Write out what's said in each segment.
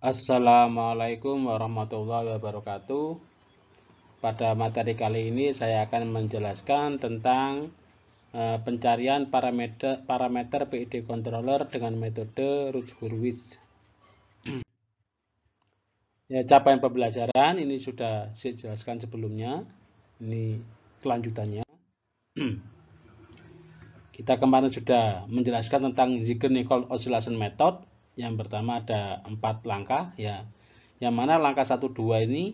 Assalamualaikum warahmatullahi wabarakatuh. Pada materi kali ini saya akan menjelaskan tentang pencarian parameter PID controller dengan metode Rouch-Hurwitz. Ya, capaian pembelajaran ini sudah saya jelaskan sebelumnya. Ini kelanjutannya. Kita kemarin sudah menjelaskan tentang Ziegler-Nichols Oscillation Method. Yang pertama ada 4 langkah ya. Yang mana langkah 1 2 ini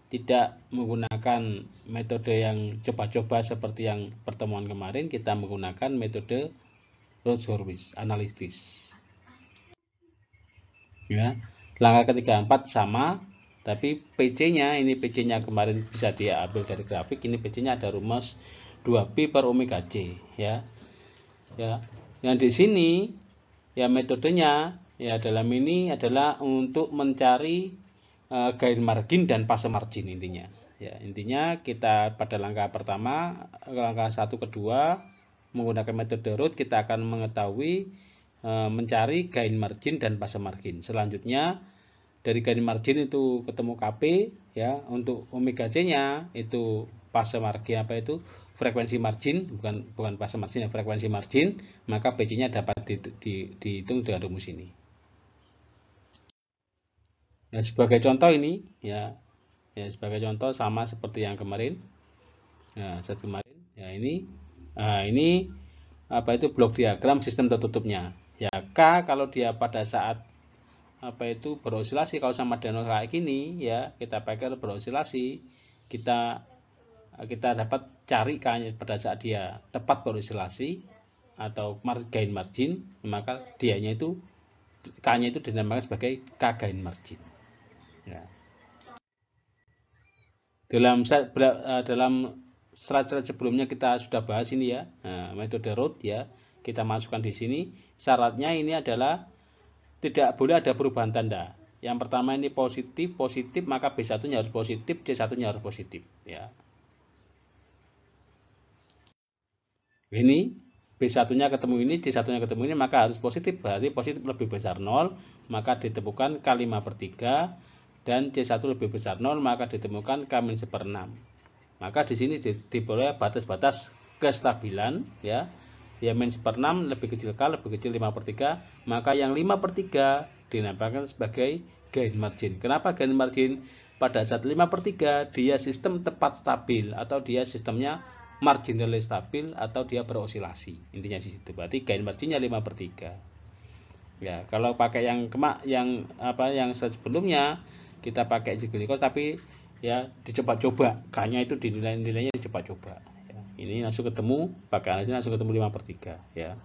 tidak menggunakan metode yang coba-coba seperti yang pertemuan kemarin, kita menggunakan metode Rouch-Hurwitz analisis. Ya. Langkah ketiga 4 sama, tapi PC-nya ini PC-nya kemarin bisa diambil dari grafik. Ini PC-nya ada rumus 2pi per omega c ya. Ya. Yang di sini ya metodenya ya dalam ini adalah untuk mencari gain margin dan fase margin intinya. Ya, intinya kita pada langkah pertama, langkah 1 kedua menggunakan metode Rouch kita akan mengetahui mencari gain margin dan fase margin. Selanjutnya dari gain margin itu ketemu KP ya, untuk omega C-nya itu fase margin apa itu? Frekuensi margin, bukan fase margin ya, frekuensi margin, maka PC-nya dapat dihitung dengan rumus ini. Nah, sebagai contoh ini ya sebagai contoh sama seperti yang kemarin. Nah, saat kemarin ya ini apa itu blok diagram sistem tertutupnya. Ya K kalau dia pada saat apa itu berosilasi, kalau sama dengan kayak gini ya, kita pakai berosilasi, kita dapat cari K-nya pada saat dia tepat berosilasi atau gain margin, maka dianya itu K-nya itu dinamakan sebagai K gain margin. Ya. Dalam slide sebelumnya kita sudah bahas ini ya, metode Rouch ya, kita masukkan di sini. Syaratnya ini adalah tidak boleh ada perubahan tanda. Yang pertama ini positif, maka B1-nya harus positif, C1-nya harus positif ya. Ini B1-nya ketemu ini, C1-nya ketemu ini, maka harus positif, berarti positif lebih besar 0, maka ditemukan K5/3, dan C1 lebih besar 0, maka ditemukan K-1/6. Maka di sini diperoleh batas-batas kestabilan ya. Ya min/6 lebih kecil K, lebih kecil 5/3, maka yang 5/3 dinamakan sebagai gain margin. Kenapa gain margin? Pada saat 5/3 dia sistem tepat stabil atau dia sistemnya marginally stabil atau dia berosilasi. Intinya di situ. Berarti gain marginnya 5/3. Ya, kalau pakai yang sebelumnya kita pakai Ziegler-Nichols tapi ya dicoba-coba, K-nya itu nilainya dicoba-coba. Ya, ini langsung ketemu, pakai analisis langsung ketemu 5/3 ya.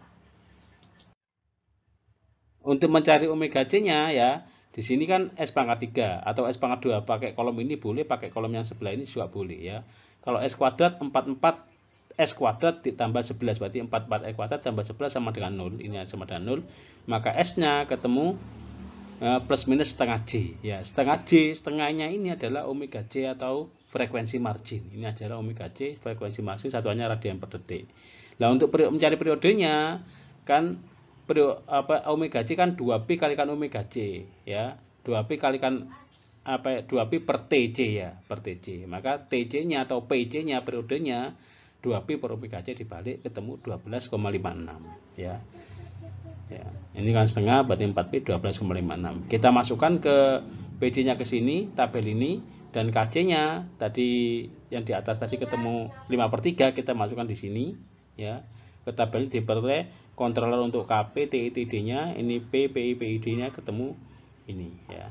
Untuk mencari omega C-nya ya, di sini kan S/3 atau S/2, pakai kolom ini boleh, pakai kolom yang sebelah ini juga boleh ya. Kalau S kuadrat 44 S kuadrat ditambah 11, berarti 44 S kuadrat tambah 11 sama dengan 0, ini sama dengan 0, maka S-nya ketemu plus minus setengah J ya. Setengahnya ini adalah omega C atau frekuensi margin. Ini adalah omega C frekuensi margin, satuannya radian per detik. Nah, untuk mencari periodenya kan omega C kan 2pi kalikan omega C ya. 2pi kalikan 2pi per TC ya, per TC. Maka TC-nya atau PC-nya periodenya 2pi per omega C dibalik ketemu 12,56 ya. Ya, ini kan setengah, berarti 4pi 12,56. Kita masukkan ke PC-nya ke sini, tabel ini, dan KC-nya tadi yang di atas tadi ketemu 5/3, kita masukkan di sini ya. Ke tabel diperoleh controller untuk KP, TITD-nya, ini P, PI, PID-nya ketemu ini ya.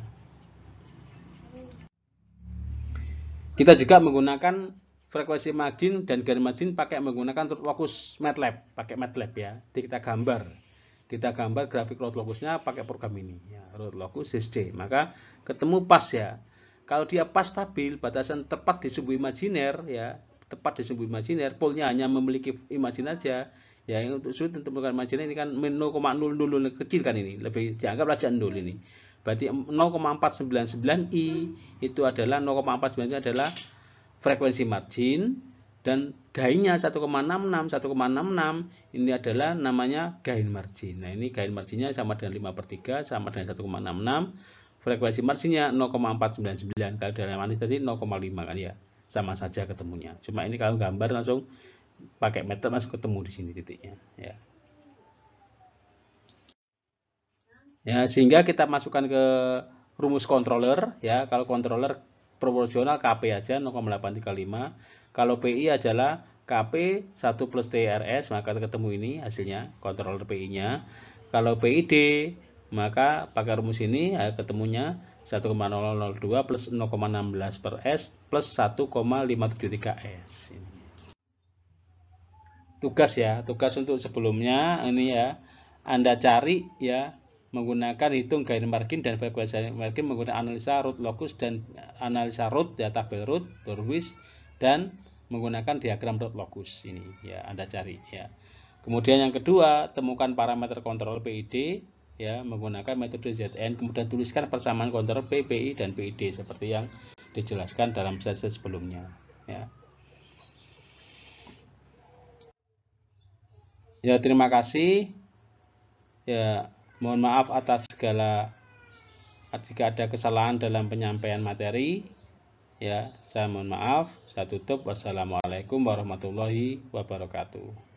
Kita juga menggunakan frekuensi margin dan gain margin menggunakan Rouch-Locus MATLAB ya. Jadi kita gambar grafik Rouch-Locusnya pakai program ini ya, Rouch-Locus SC. Maka ketemu pas ya. Kalau dia pas stabil, batasan tepat di sumbu imajiner ya, polnya hanya memiliki imajin aja ya. Yang untuk sulit untuk menggunakan imajiner ini kan min 0,000 kecil kan, ini lebih dianggap aja 0 ini. Berarti 0,499i itu adalah 0,499 adalah frekuensi margin, dan gainnya 1,66 ini adalah namanya gain margin. Nah, ini gain marginnya sama dengan 5/3 sama dengan 1,66. frekuensi marginnya 0,499. Kalau dalam manis tadi 0,5 kan ya. Sama saja ketemunya. Cuma ini kalau gambar langsung pakai meter langsung ketemu di sini titiknya ya. Ya, sehingga kita masukkan ke rumus controller ya. Kalau controller proporsional KP aja 0,835. Kalau PI adalah KP 1 plus TRS, maka ketemu ini hasilnya controller PI-nya. Kalau PID maka pakai rumus ini ya, ketemunya 1,002 plus 0,16 per S plus 1,573 S. Tugas ya, tugas untuk sebelumnya ini ya, Anda cari ya menggunakan hitung gain margin dan frekuensi margin menggunakan analisa root locus dan analisa root ya, tabel root, Dorwis, dan menggunakan diagram root locus ini ya Anda cari ya. Kemudian yang kedua, temukan parameter kontrol PID ya menggunakan metode ZN, kemudian tuliskan persamaan kontrol P, PI dan PID seperti yang dijelaskan dalam slide sebelumnya ya. Ya, terima kasih. Ya, mohon maaf atas segala jika ada kesalahan dalam penyampaian materi. Ya, saya mohon maaf. Saya tutup. Wassalamualaikum warahmatullahi wabarakatuh.